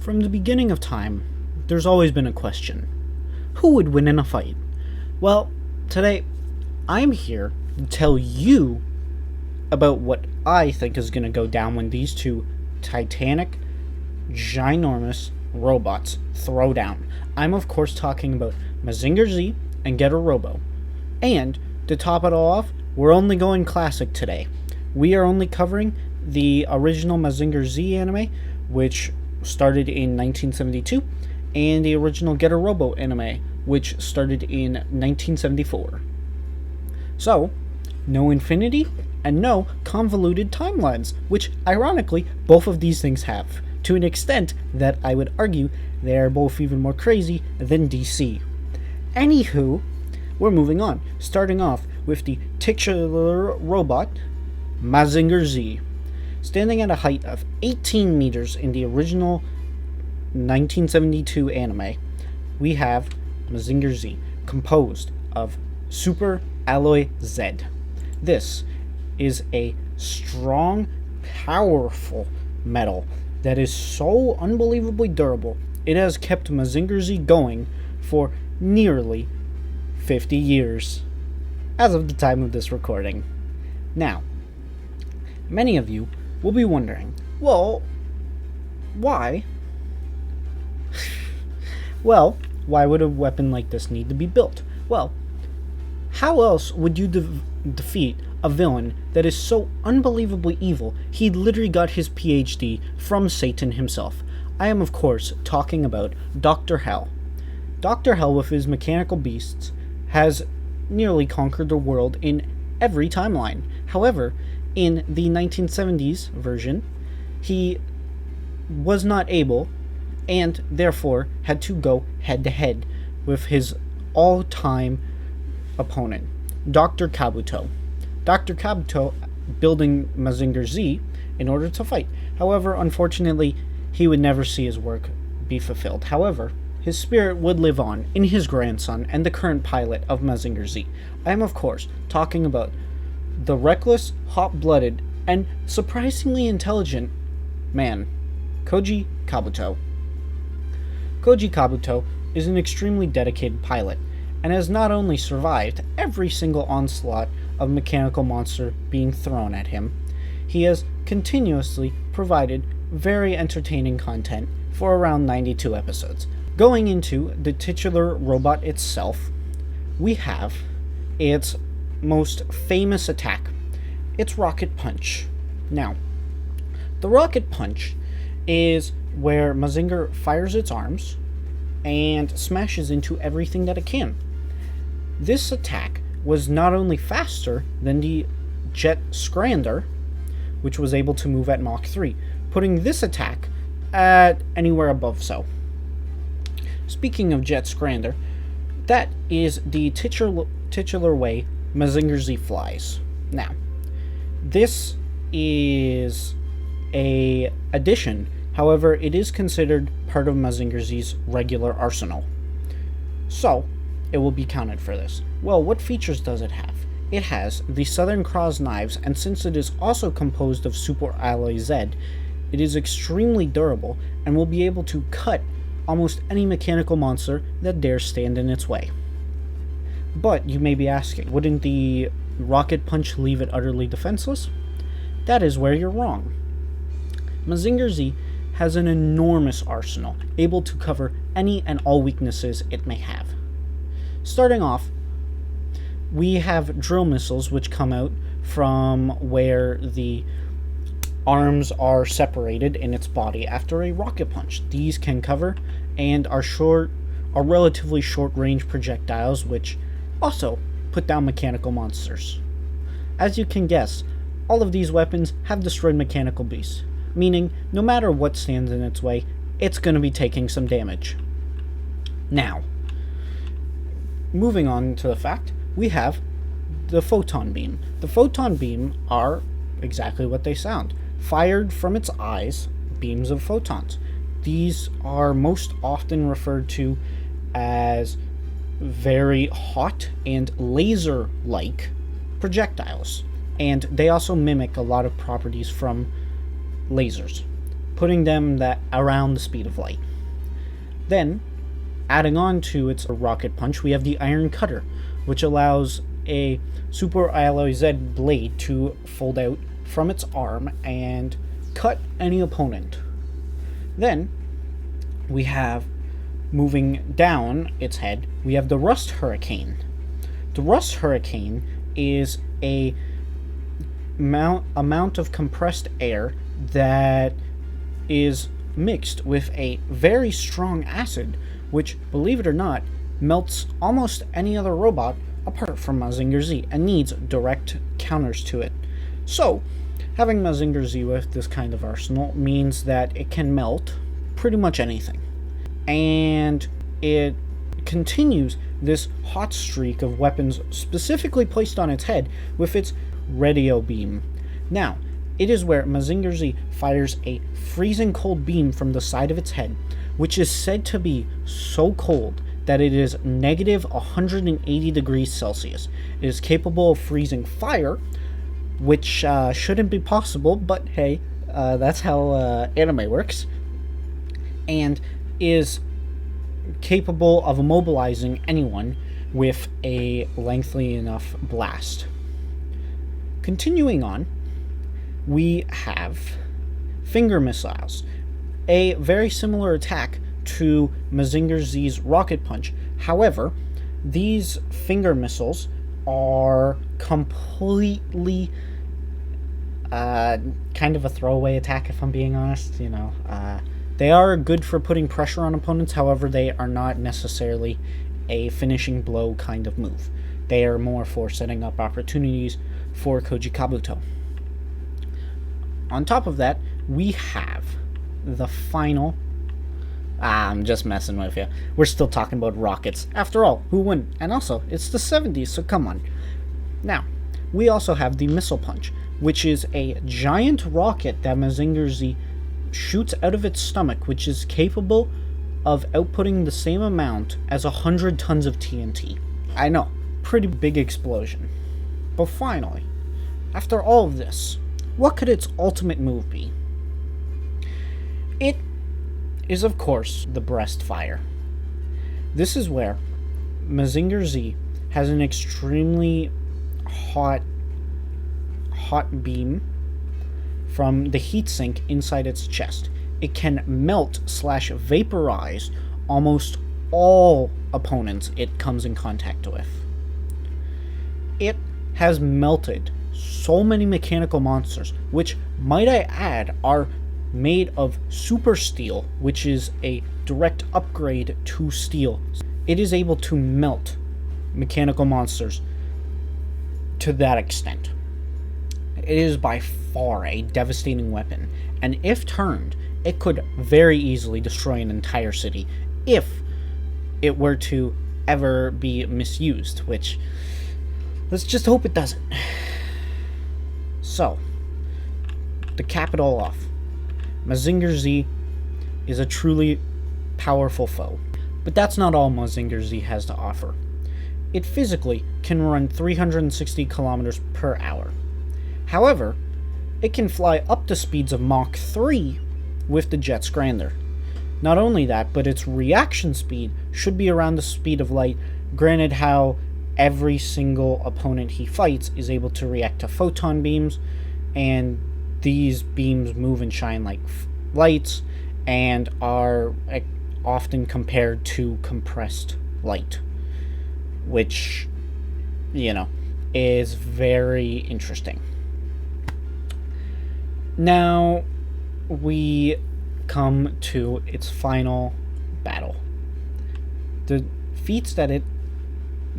From the beginning of time, there's always been a question. Who would win in a fight? Well, today, I'm here to tell you about what I think is going to go down when these two titanic, ginormous robots throw down. I'm of course talking about Mazinger Z and Robo. And, to top it all off, we're only going classic today. We are only covering the original Mazinger Z anime, which started in 1972, and the original Robo anime, which started in 1974. So, no infinity, and no convoluted timelines, which, ironically, both of these things have, to an extent that I would argue they are both even more crazy than DC. Anywho, we're moving on, starting off with the titular robot, Mazinger Z. Standing at a height of 18 meters in the original 1972 anime, we have Mazinger Z, composed of Super Alloy Z. This is a strong, powerful metal that is so unbelievably durable, it has kept Mazinger Z going for nearly 50 years, as of the time of this recording. Now, many of you will be wondering, well, why? Well, why would a weapon like this need to be built? Well, how else would you defeat a villain that is so unbelievably evil he literally got his PhD from Satan himself? I am, of course, talking about Dr. Hell. Dr. Hell, with his mechanical beasts, has nearly conquered the world in every timeline. However, in the 1970s version, he was not able, and therefore had to go head-to-head with his all-time opponent, Dr. Kabuto. Dr. Kabuto building Mazinger Z in order to fight. However, unfortunately, he would never see his work be fulfilled. However, his spirit would live on in his grandson and the current pilot of Mazinger Z. I am, of course, talking about the reckless, hot-blooded, and surprisingly intelligent man, Koji Kabuto. Koji Kabuto is an extremely dedicated pilot, and has not only survived every single onslaught of mechanical monster being thrown at him, he has continuously provided very entertaining content for around 92 episodes. Going into the titular robot itself, we have its most famous attack, its Rocket Punch. Now, the Rocket Punch is where Mazinger fires its arms and smashes into everything that it can. This attack was not only faster than the Jet Scrander, which was able to move at Mach 3, putting this attack at anywhere above so. Speaking of Jet Scrander, that is the titular way Mazinger Z flies. Now, this is a addition, however, it is considered part of Mazinger Z's regular arsenal. So, it will be counted for this. Well, what features does it have? It has the Southern Cross knives, and since it is also composed of Super Alloy Z, it is extremely durable and will be able to cut almost any mechanical monster that dares stand in its way. But you may be asking, wouldn't the Rocket Punch leave it utterly defenseless? That is where you're wrong. Mazinger Z has an enormous arsenal, able to cover any and all weaknesses it may have. Starting off, we have drill missiles which come out from where the arms are separated in its body after a rocket punch. These can cover and are relatively short-range projectiles which also put down mechanical monsters. As you can guess, all of these weapons have destroyed mechanical beasts, meaning no matter what stands in its way, it's going to be taking some damage. Now, moving on to the fact, we have the Photon Beam. The Photon Beam are exactly what they sound. Fired from its eyes, beams of photons. These are most often referred to as very hot and laser-like projectiles, and they also mimic a lot of properties from lasers. putting them around the speed of light. Then, adding on to its rocket punch, we have the Iron Cutter, which allows a Super Alloy Z blade to fold out from its arm and cut any opponent. Then, we have, moving down its head, we have the Rust Hurricane. The Rust Hurricane is a amount of compressed air that is mixed with a very strong acid, which, believe it or not, melts almost any other robot apart from Mazinger Z and needs direct counters to it. So, having Mazinger Z with this kind of arsenal means that it can melt pretty much anything. And it continues this hot streak of weapons specifically placed on its head with its Radio Beam. Now, it is where Mazinger Z fires a freezing cold beam from the side of its head, which is said to be so cold that it is negative 180 degrees Celsius. It is capable of freezing fire, which shouldn't be possible, but hey, that's how anime works, and is capable of immobilizing anyone with a lengthy enough blast. Continuing on, we have finger missiles, a very similar attack to Mazinger Z's rocket punch. However, these finger missiles are completely kind of a throwaway attack, if I'm being honest. They are good for putting pressure on opponents, however, they are not necessarily a finishing blow kind of move. They are more for setting up opportunities for Koji Kabuto. On top of that, we have the final... I'm just messing with you. We're still talking about rockets. After all, who wouldn't? And also, it's the 70s, so come on. Now, we also have the Missile Punch, which is a giant rocket that Mazinger Z shoots out of its stomach, which is capable of outputting the same amount as 100 tons of TNT. I know, pretty big explosion. But finally, after all of this, what could its ultimate move be? It is, of course, the Breast Fire. This is where Mazinger Z has an extremely hot beam from the heatsink inside its chest. It can melt/vaporize almost all opponents it comes in contact with. It has melted so many mechanical monsters, which, might I add, are made of super steel, which is a direct upgrade to steel. It is able to melt mechanical monsters to that extent. It is by far a devastating weapon, and if turned, it could very easily destroy an entire city if it were to ever be misused, which, let's just hope it doesn't. So, to cap it all off, Mazinger Z is a truly powerful foe. But that's not all Mazinger Z has to offer. It physically can run 360 kilometers per hour. However, it can fly up to speeds of Mach 3 with the Jet Scrander. Not only that, but its reaction speed should be around the speed of light, granted how every single opponent he fights is able to react to photon beams, and these beams move and shine like lights and are often compared to compressed light, which, is very interesting. Now, we come to its final battle. The feats that it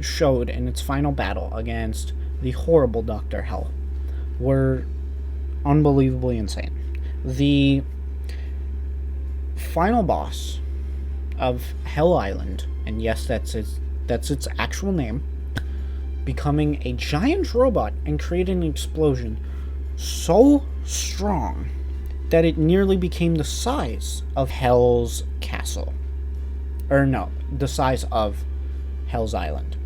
showed in its final battle against the horrible Dr. Hell were unbelievably insane. The final boss of Hell Island, and yes, that's its actual name, becoming a giant robot and creating an explosion so strong that it nearly became the size of Hell's castle. Or no, the size of Hell's Island.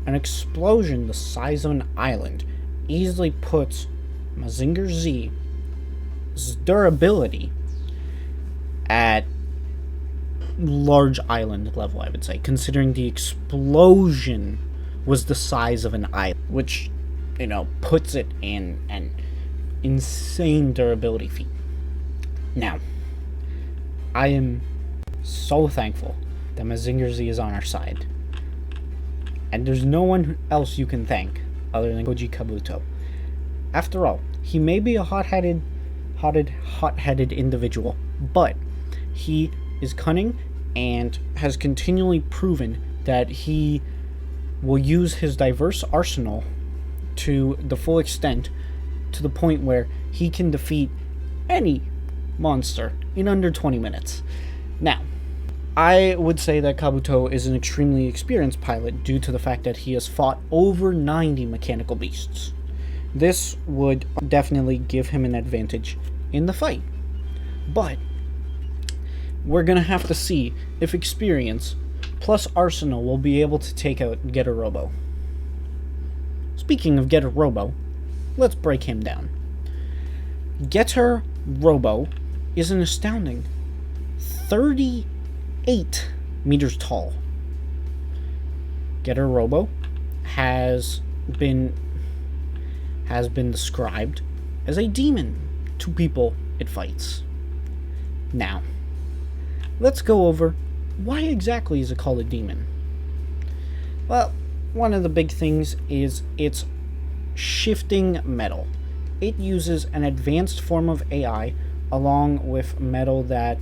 An explosion the size of an island easily puts Mazinger Z durability at large island level, I would say, considering the explosion was the size of an island, which, puts it in an insane durability feat. Now, I am so thankful that Mazinger Z is on our side. And there's no one else you can thank other than Koji Kabuto. After all, he may be a hot-headed individual, but he is cunning and has continually proven that he will use his diverse arsenal to the full extent, to the point where he can defeat any monster in under 20 minutes. Now, I would say that Kabuto is an extremely experienced pilot due to the fact that he has fought over 90 mechanical beasts. This would definitely give him an advantage in the fight. But we're going to have to see if experience plus arsenal will be able to take out Getter Robo. Speaking of Getter Robo, let's break him down. Getter Robo is an astounding 38 meters tall. Getter Robo has been described as a demon to people it fights. Now, let's go over why exactly is it called a demon. Well, one of the big things is its shifting metal. It uses an advanced form of AI along with metal that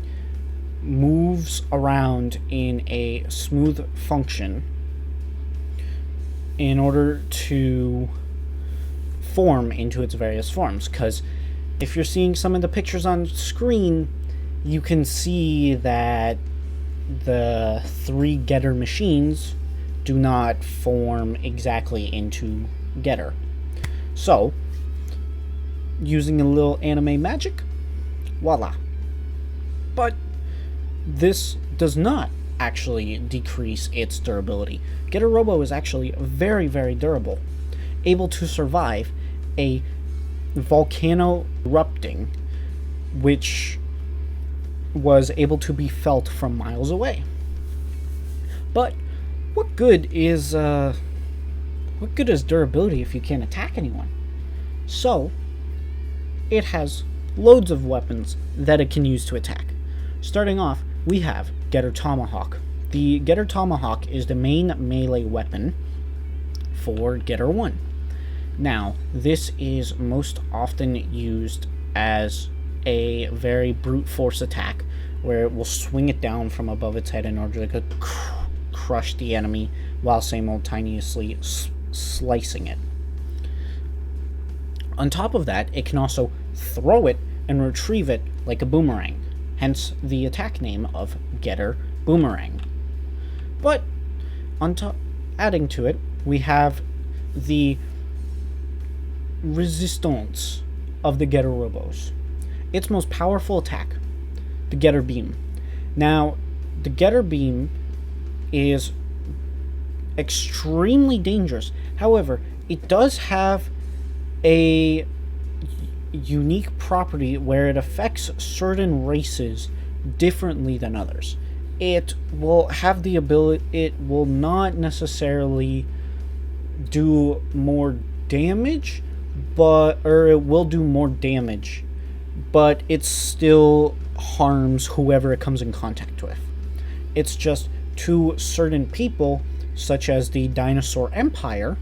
moves around in a smooth function in order to form into its various forms. Because if you're seeing some of the pictures on screen, you can see that the 3 Getter machines do not form exactly into Getter. So, using a little anime magic, voila. But this does not actually decrease its durability. Getter Robo is actually very, very durable, able to survive a volcano erupting, which was able to be felt from miles away. But what good is durability if you can't attack anyone? So it has loads of weapons that it can use to attack. Starting off, we have Getter Tomahawk. The Getter Tomahawk is the main melee weapon for Getter 1. Now, this is most often used as a very brute force attack, where it will swing it down from above its head in order to crush the enemy while simultaneously slicing it. On top of that, it can also throw it and retrieve it like a boomerang, hence the attack name of Getter Boomerang. But adding to it, we have the resistance of the Getter Robos. Its most powerful attack, the Getter Beam. Now, the Getter Beam is extremely dangerous. However, it does have a unique property where it affects certain races differently than others. It will have the ability, it will not necessarily do more damage, it will do more damage, but it still harms whoever it comes in contact with. It's just to certain people, such as the Dinosaur Empire,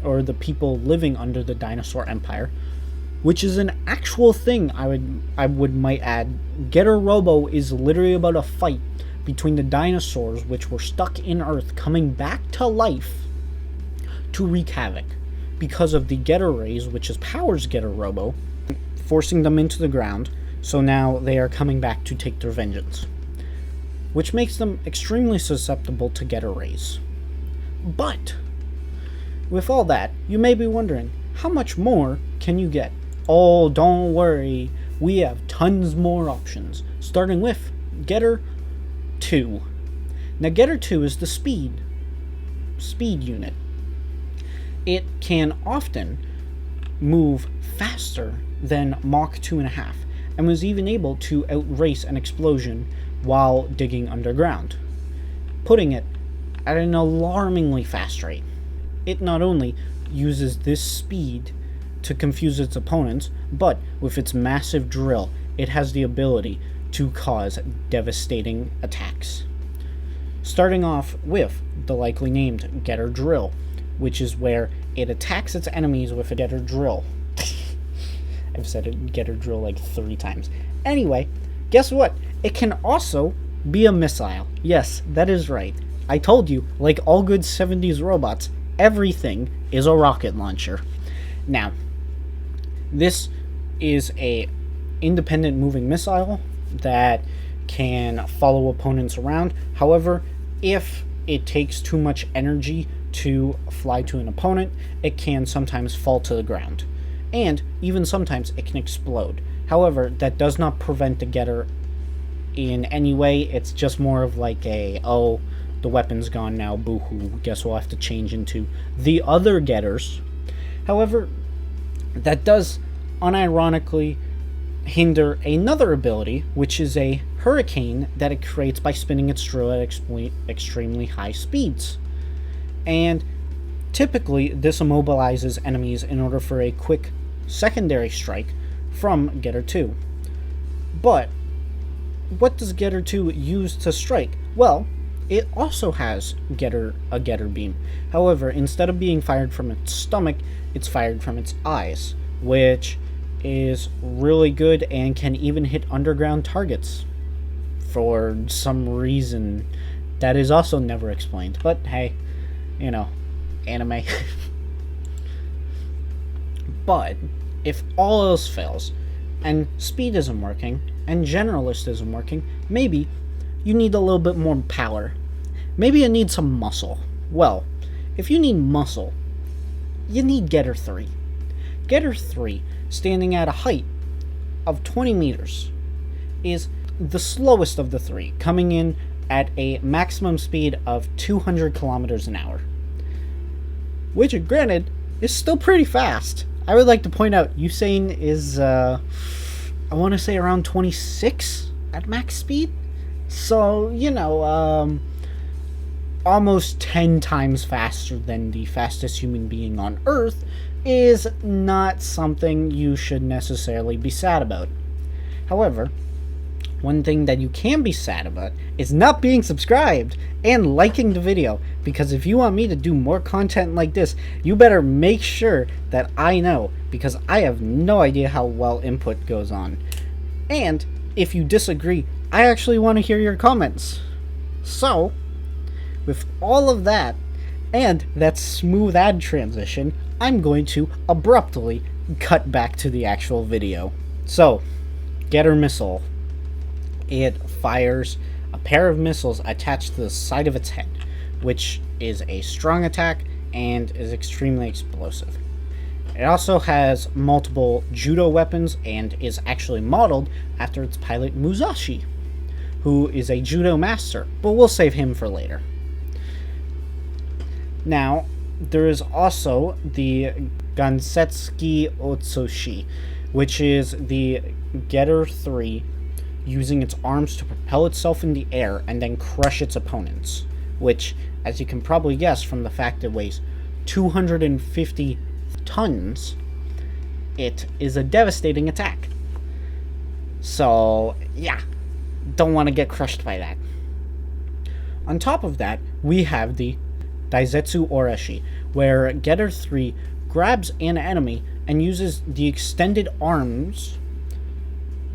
or the people living under the Dinosaur Empire, which is an actual thing. I might add. Getter Robo is literally about a fight between the dinosaurs, which were stuck in Earth, coming back to life to wreak havoc because of the Getter Rays, which is powers Getter Robo, forcing them into the ground. So now they are coming back to take their vengeance, which makes them extremely susceptible to Getter Rays. But with all that, you may be wondering, how much more can you get? Oh, don't worry, we have tons more options, starting with Getter 2. Now, Getter 2 is the speed unit. It can often move faster than Mach 2.5, and was even able to outrace an explosion while digging underground, putting it at an alarmingly fast rate. It not only uses this speed to confuse its opponents, but with its massive drill, it has the ability to cause devastating attacks. Starting off with the likely named Getter Drill, which is where it attacks its enemies with a Getter Drill. I've said it, Getter Drill, like 3 times. Anyway, guess what? It can also be a missile. Yes, that is right. I told you, like all good 70s robots, everything is a rocket launcher. Now, this is a independent moving missile that can follow opponents around. However, if it takes too much energy to fly to an opponent, it can sometimes fall to the ground. And even sometimes it can explode. However, that does not prevent the getter in any way. It's just more of like a, oh, the weapon's gone now, boo-hoo, guess we'll have to change into the other getters. However, that does unironically hinder another ability, which is a hurricane that it creates by spinning its drill at extremely high speeds. And typically, this immobilizes enemies in order for a quick secondary strike from Getter 2. But what does Getter 2 use to strike? Well, it also has a Getter Beam. However, instead of being fired from its stomach, it's fired from its eyes, which is really good and can even hit underground targets for some reason that is also never explained. But hey, you know, anime. But if all else fails, and speed isn't working, and generalist isn't working, maybe you need a little bit more power. Maybe you need some muscle. Well, if you need muscle, you need Getter 3. Getter 3, standing at a height of 20 meters, is the slowest of the 3, coming in at a maximum speed of 200 kilometers an hour. Which, granted, is still pretty fast. I would like to point out, Usain is, I want to say around 26 at max speed. So, you know, almost 10 times faster than the fastest human being on Earth is not something you should necessarily be sad about. However, one thing that you can be sad about is not being subscribed and liking the video, because if you want me to do more content like this, you better make sure that I know, because I have no idea how well input goes on. And if you disagree, I actually want to hear your comments. So, with all of that, and that smooth ad transition, I'm going to abruptly cut back to the actual video. So, Getter Missile. It fires a pair of missiles attached to the side of its head, which is a strong attack and is extremely explosive. It also has multiple judo weapons and is actually modeled after its pilot Musashi, who is a judo master, but we'll save him for later. Now, there is also the Gunsetsky Otsoshi, which is the Getter 3 using its arms to propel itself in the air and then crush its opponents, which, as you can probably guess from the fact it weighs 250 tons, it is a devastating attack. So, yeah, don't want to get crushed by that. On top of that, we have the Daisetsu Oreshi, where Getter 3 grabs an enemy and uses the extended arms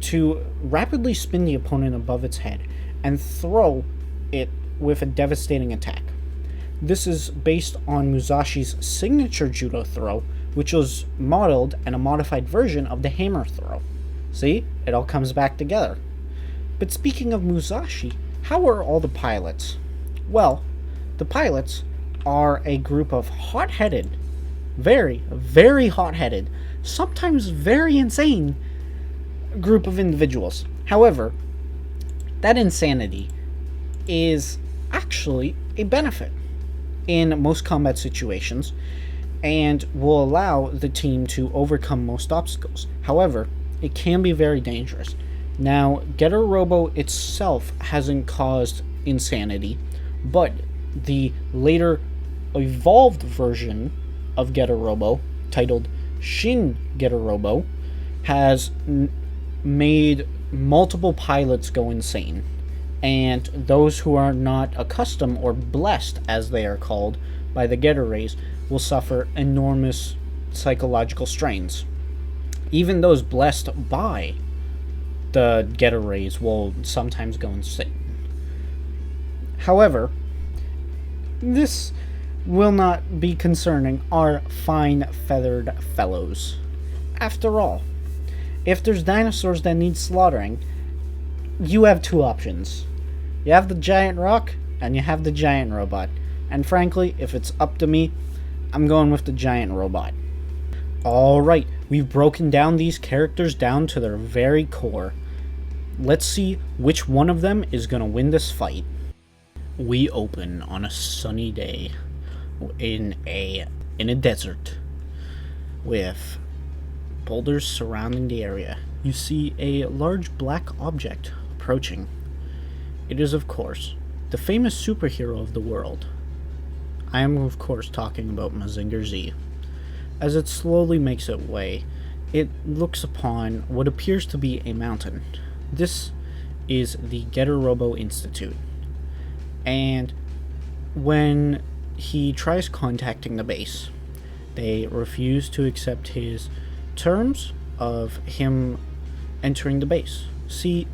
to rapidly spin the opponent above its head and throw it with a devastating attack. This is based on Musashi's signature judo throw, which was modeled and a modified version of the hammer throw. See? It all comes back together. But speaking of Musashi, how are all the pilots? Well, the pilots are a group of hot-headed, very, very hot-headed, sometimes very insane group of individuals. However, that insanity is actually a benefit in most combat situations and will allow the team to overcome most obstacles. However, it can be very dangerous. Now, Getter Robo itself hasn't caused insanity, but the later evolved version of Getter Robo, titled Shin Getter Robo, has made multiple pilots go insane, and those who are not accustomed, or blessed as they are called, by the Getter rays will suffer enormous psychological strains. Even those blessed by the Getter rays will sometimes go insane. However, this will not be concerning our fine feathered fellows. After all, if there's dinosaurs that need slaughtering, you have two options. You have the giant rock, and you have the giant robot. And frankly, if it's up to me, I'm going with the giant robot. Alright, we've broken down these characters down to their very core. Let's see which one of them is going to win this fight. We open on a sunny day in a desert with boulders surrounding the area. You see a large black object approaching. It is, of course, the famous superhero of the world. I am, of course, talking about Mazinger Z. As it slowly makes its way, it looks upon what appears to be a mountain. This is the Getter Robo Institute. And when he tries contacting the base, they refuse to accept his terms of him entering the base. See,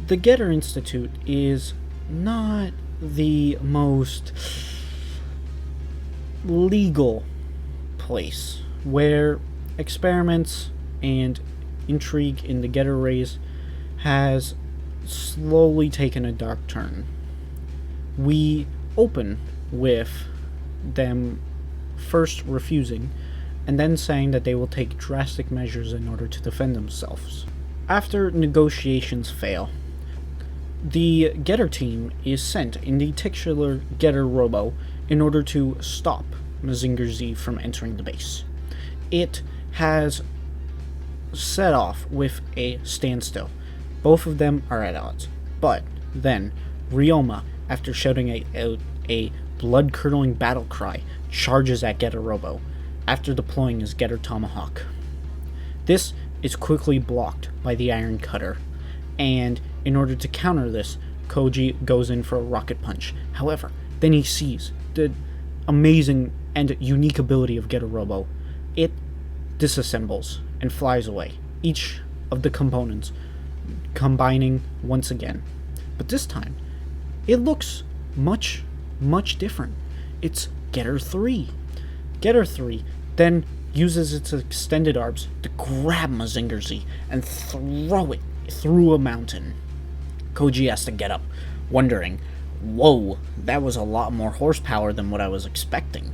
the Getter Institute is not the most legal place, where experiments and intrigue in the Getter rays has slowly taken a dark turn. We open with them first refusing, and then saying that they will take drastic measures in order to defend themselves. After negotiations fail, the Getter team is sent in the titular Getter Robo in order to stop Mazinger Z from entering the base. It has set off with a standstill. Both of them are at odds. But then, Ryoma, after shouting out a blood-curdling battle cry, charges at Getter Robo, after deploying his Getter Tomahawk. This is quickly blocked by the Iron Cutter, and in order to counter this, Koji goes in for a rocket punch. However, then he sees the amazing and unique ability of Getter Robo. It disassembles and flies away, each of the components combining once again. But this time, it looks much, much different. It's Getter 3. Getter 3 then uses its extended arms to grab Mazinger Z and throw it through a mountain. Koji has to get up, wondering, whoa, that was a lot more horsepower than what I was expecting.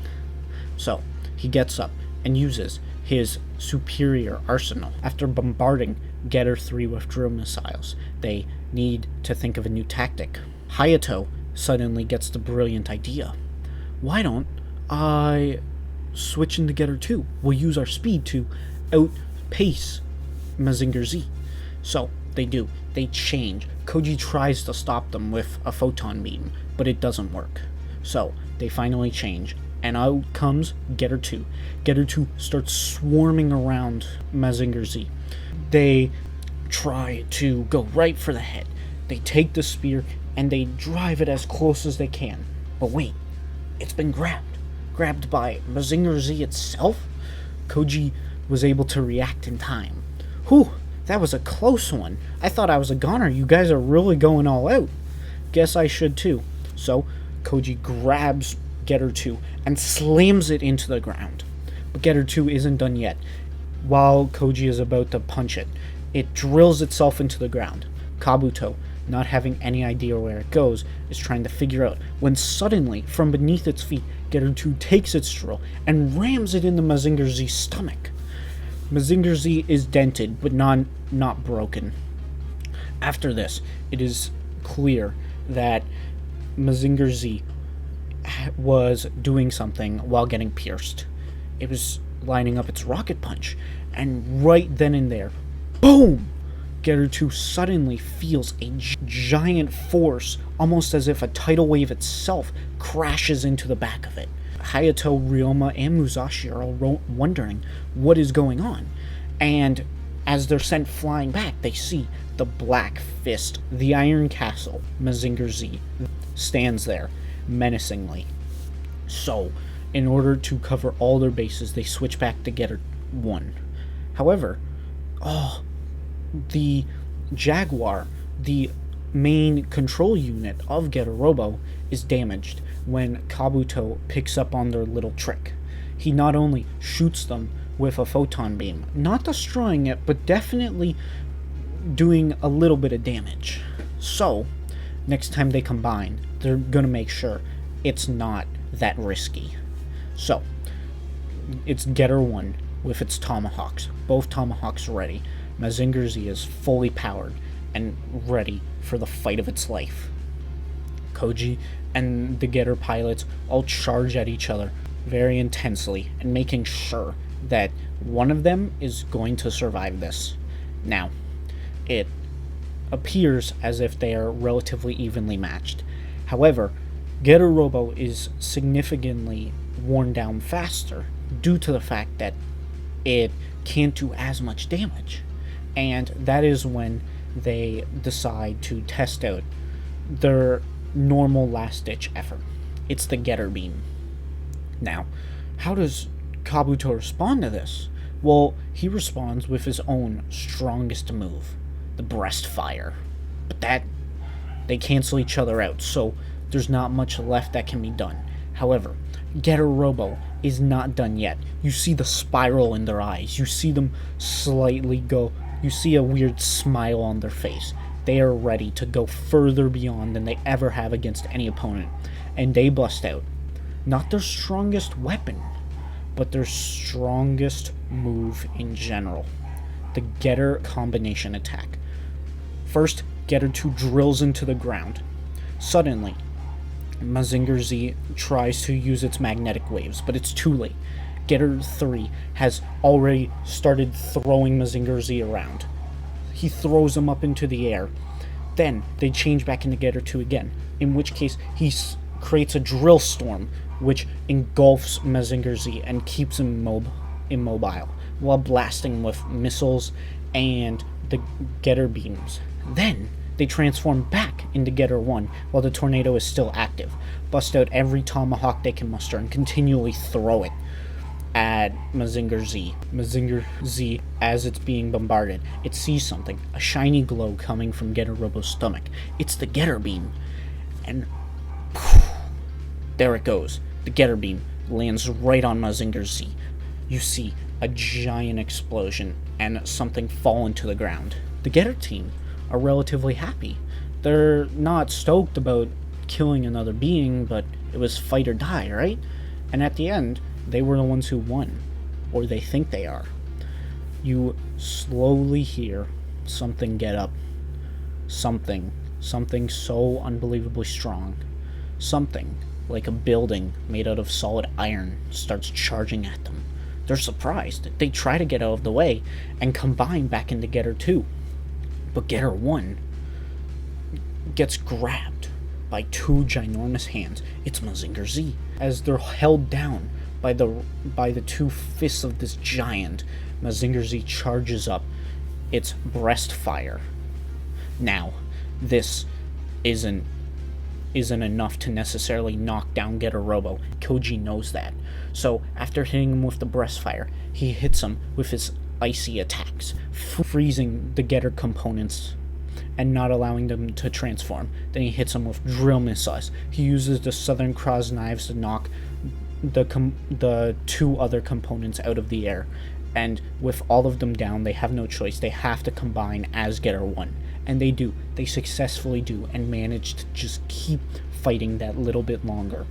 So, he gets up and uses his superior arsenal. After bombarding Getter 3 with drill missiles, they need to think of a new tactic. Hayato suddenly gets the brilliant idea. Why don't I switch into Getter 2? We'll use our speed to outpace Mazinger Z. So, they do. They change. Koji tries to stop them with a Photon Beam, but it doesn't work. So, they finally change, and out comes Getter 2. Getter 2 starts swarming around Mazinger Z. They try to go right for the head. They take the spear, and they drive it as close as they can. But wait, it's been grabbed. Grabbed by Mazinger Z itself? Koji was able to react in time. Whew, that was a close one. I thought I was a goner. You guys are really going all out. Guess I should too. So, Koji grabs Getter 2 and slams it into the ground. But Getter 2 isn't done yet. While Koji is about to punch it, it drills itself into the ground. Kabuto, not having any idea where it goes, is trying to figure out, when suddenly, from beneath its feet, Getter 2 takes its drill and rams it into Mazinger Z's stomach. Mazinger Z is dented, but not broken. After this, it is clear that Mazinger Z was doing something while getting pierced. It was lining up its rocket punch, and right then and there, boom! Getter 2 suddenly feels a giant force, almost as if a tidal wave itself crashes into the back of it. Hayato, Ryoma, and Musashi are all wondering what is going on, and as they're sent flying back, they see the Black Fist, the Iron Castle, Mazinger Z, stands there menacingly. So, in order to cover all their bases, they switch back to Getter 1. However, the Jaguar, the main control unit of Getter Robo, is damaged when Kabuto picks up on their little trick. He not only shoots them with a Photon Beam, not destroying it, but definitely doing a little bit of damage. So, next time they combine, they're gonna make sure it's not that risky. So, it's Getter 1 with its Tomahawks. Both Tomahawks ready. Mazinger Z is fully powered and ready for the fight of its life. Koji and the Getter pilots all charge at each other very intensely and making sure that one of them is going to survive this. Now, it appears as if they are relatively evenly matched. However, Getter Robo is significantly worn down faster due to the fact that it can't do as much damage. And that is when they decide to test out their normal last-ditch effort. It's the Getter Beam. Now, how does Kabuto respond to this? Well, he responds with his own strongest move, the Breast Fire. But they cancel each other out, so there's not much left that can be done. However, Getter Robo is not done yet. You see the spiral in their eyes. You see them slightly go. You see a weird smile on their face. They are ready to go further beyond than they ever have against any opponent. And they bust out not their strongest weapon, but their strongest move in general. The Getter combination attack. First, Getter 2 drills into the ground. Suddenly, Mazinger Z tries to use its magnetic waves, but it's too late. Getter 3 has already started throwing Mazinger Z around. He throws him up into the air. Then they change back into Getter 2 again, in which case he creates a drill storm, which engulfs Mazinger Z and keeps him immobile, while blasting with missiles and the Getter beams. Then they transform back into Getter 1 while the tornado is still active, bust out every Tomahawk they can muster, and continually throw it at Mazinger Z. Mazinger Z, as it's being bombarded, it sees something, a shiny glow coming from Getter Robo's stomach. It's the Getter Beam. And there it goes. The Getter Beam lands right on Mazinger Z. You see a giant explosion and something fall into the ground. The Getter team are relatively happy. They're not stoked about killing another being, but it was fight or die, right? And at the end, they were the ones who won, or they think they are. You slowly hear something get up. Something so unbelievably strong. Something like a building made out of solid iron starts charging at them. They're surprised. They try to get out of the way and combine back into Getter 2. But Getter 1 gets grabbed by two ginormous hands. It's Mazinger Z. As they're held down by the two fists of this giant, Mazinger Z charges up its breast fire. Now, this isn't enough to necessarily knock down Getter Robo. Koji knows that. So, after hitting him with the breast fire, he hits him with his icy attacks, freezing the Getter components and not allowing them to transform. Then he hits him with drill missiles. He uses the Southern Cross knives to knock the two other components out of the air. And with all of them down, they have no choice. They have to combine as Getter 1. And they do. They successfully do, and manage to just keep fighting that little bit longer.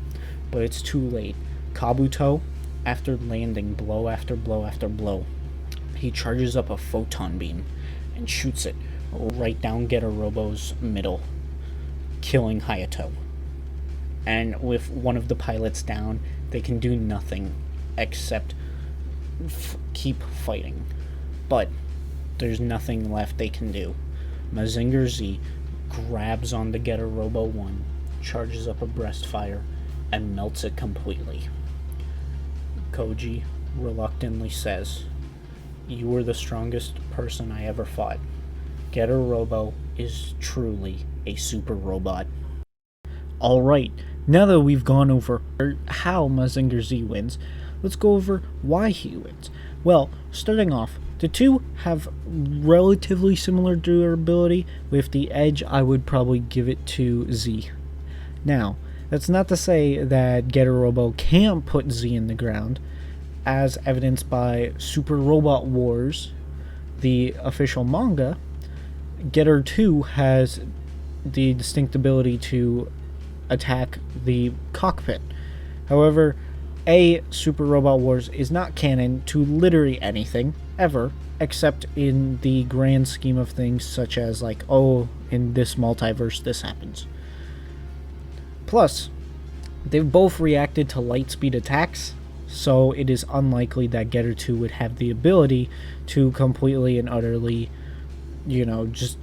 But it's too late. Kabuto, after landing blow after blow after blow, he charges up a Photon Beam and shoots it right down Getter Robo's middle, killing Hayato. And with one of the pilots down, they can do nothing except keep fighting. But there's nothing left they can do. Mazinger Z grabs on the Getter Robo 1, charges up a breast fire, and melts it completely. Koji reluctantly says, "You were the strongest person I ever fought. Getter Robo is truly a super robot." Alright, now that we've gone over how Mazinger Z wins, let's go over why he wins. Well, starting off, the two have relatively similar durability. With the edge, I would probably give it to Z. Now, that's not to say that Getter Robo can't put Z in the ground, as evidenced by Super Robot Wars, the official manga. Getter 2 has the distinct ability to attack the cockpit. However, Super Robot Wars is not canon to literally anything, ever, except in the grand scheme of things, such as, like, oh, in this multiverse this happens. Plus, they've both reacted to light speed attacks, so it is unlikely that Getter 2 would have the ability to completely and utterly, just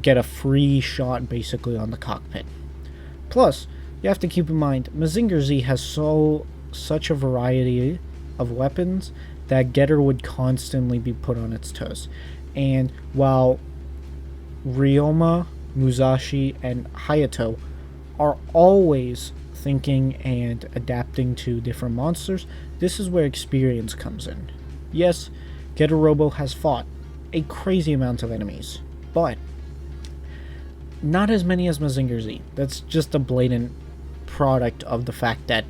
get a free shot basically on the cockpit. Plus, you have to keep in mind, Mazinger Z has such a variety of weapons that Getter would constantly be put on its toes. And while Ryoma, Musashi, and Hayato are always thinking and adapting to different monsters, this is where experience comes in. Yes, Getter Robo has fought a crazy amount of enemies, but not as many as Mazinger Z. That's just a blatant product of the fact that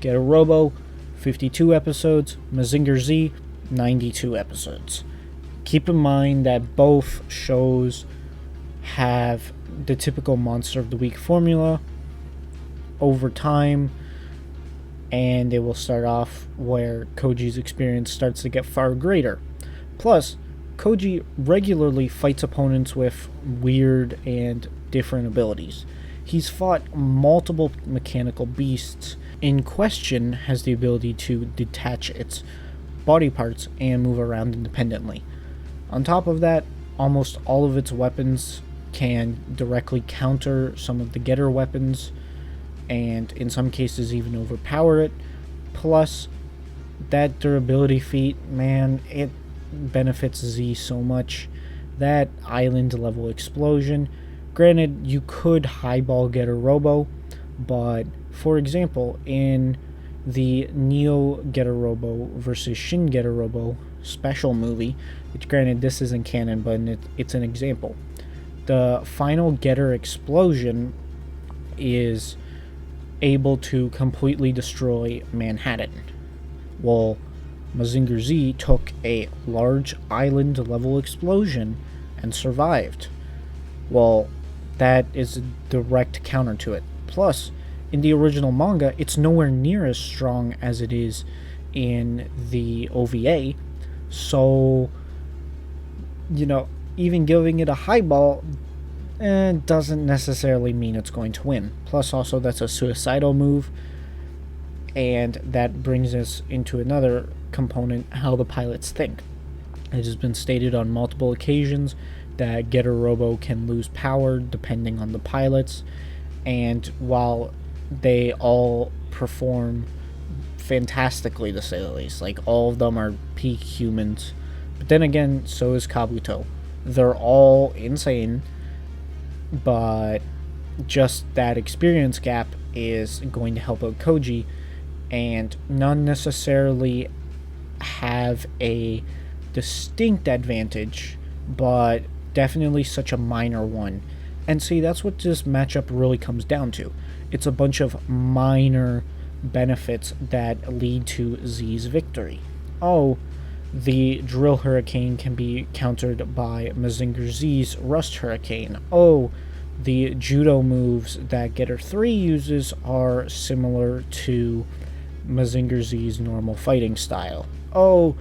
Getter Robo, 52 episodes, Mazinger Z, 92 episodes. Keep in mind that both shows have the typical Monster of the Week formula over time, and it will start off where Koji's experience starts to get far greater. Plus, Koji regularly fights opponents with weird and different abilities. He's fought multiple mechanical beasts. In question has the ability to detach its body parts and move around independently. On top of that, almost all of its weapons can directly counter some of the Getter weapons, and in some cases even overpower it. Plus, that durability feat, man, it benefits Z so much. That island level explosion, granted, you could highball Getter Robo, but for example, in the Neo Getter Robo versus Shin Getter Robo special movie, which granted this isn't canon, but it's an example, the final Getter explosion is able to completely destroy Manhattan. Well, Mazinger Z took a large island level explosion and survived. Well, that is a direct counter to it. Plus, in the original manga, it's nowhere near as strong as it is in the OVA, so, even giving it a highball doesn't necessarily mean it's going to win. Plus, also, that's a suicidal move, and that brings us into another component, how the pilots think. It has been stated on multiple occasions that Getter Robo can lose power depending on the pilots, and while they all perform fantastically, to say the least, like, all of them are peak humans, but then again, so is Kabuto. They're all insane, but just that experience gap is going to help out Koji, and not necessarily have a distinct advantage, but definitely such a minor one. And see, that's what this matchup really comes down to. It's a bunch of minor benefits that lead to Z's victory. Oh, the Drill Hurricane can be countered by Mazinger Z's Rust Hurricane. Oh, the Judo moves that Getter 3 uses are similar to Mazinger Z's normal fighting style. Oh,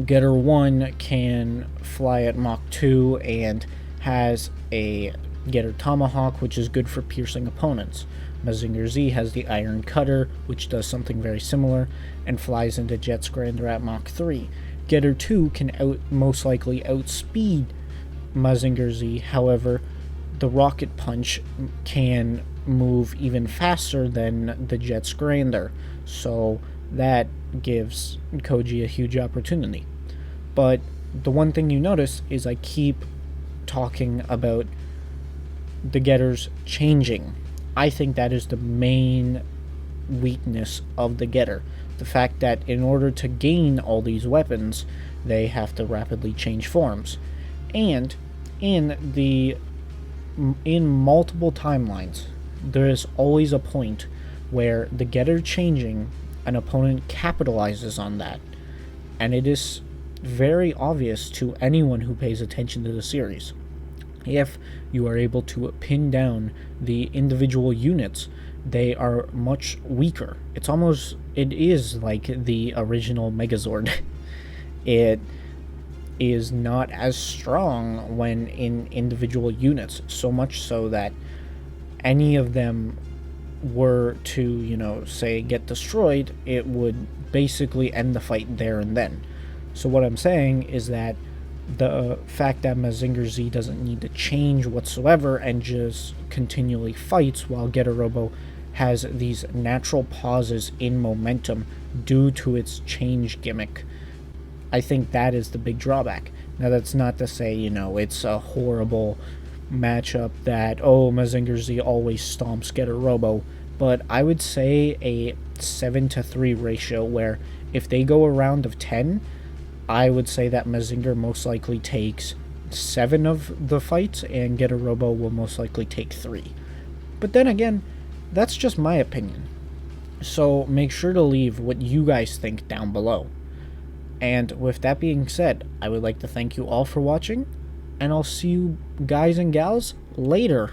Getter 1 can fly at Mach 2 and has a Getter Tomahawk, which is good for piercing opponents. Mazinger Z has the Iron Cutter, which does something very similar, and flies into Jet Scrander at Mach 3. Getter 2 can most likely outspeed Mazinger Z. However, the Rocket Punch can move even faster than the Jet's Grander, so that gives Koji a huge opportunity. But the one thing you notice is I keep talking about the Getters changing. I think that is the main weakness of the Getter. The fact that in order to gain all these weapons, they have to rapidly change forms. And in multiple timelines, there is always a point where the Getter changing, an opponent capitalizes on that. And it is very obvious to anyone who pays attention to the series. If you are able to pin down the individual units, they are much weaker. It is like the original Megazord. It is not as strong when in individual units, so much so that any of them were to, say, get destroyed, it would basically end the fight there and then. So what I'm saying is that the fact that Mazinger Z doesn't need to change whatsoever and just continually fights, while Getter Robo has these natural pauses in momentum due to its change gimmick, I think that is the big drawback. Now, that's not to say, it's a horrible matchup that, Mazinger Z always stomps Getter Robo, but I would say a 7-3 ratio, where if they go a round of 10, I would say that Mazinger most likely takes 7 of the fights, and Getter Robo will most likely take 3. But then again, that's just my opinion. So make sure to leave what you guys think down below. And with that being said, I would like to thank you all for watching, and I'll see you guys and gals later.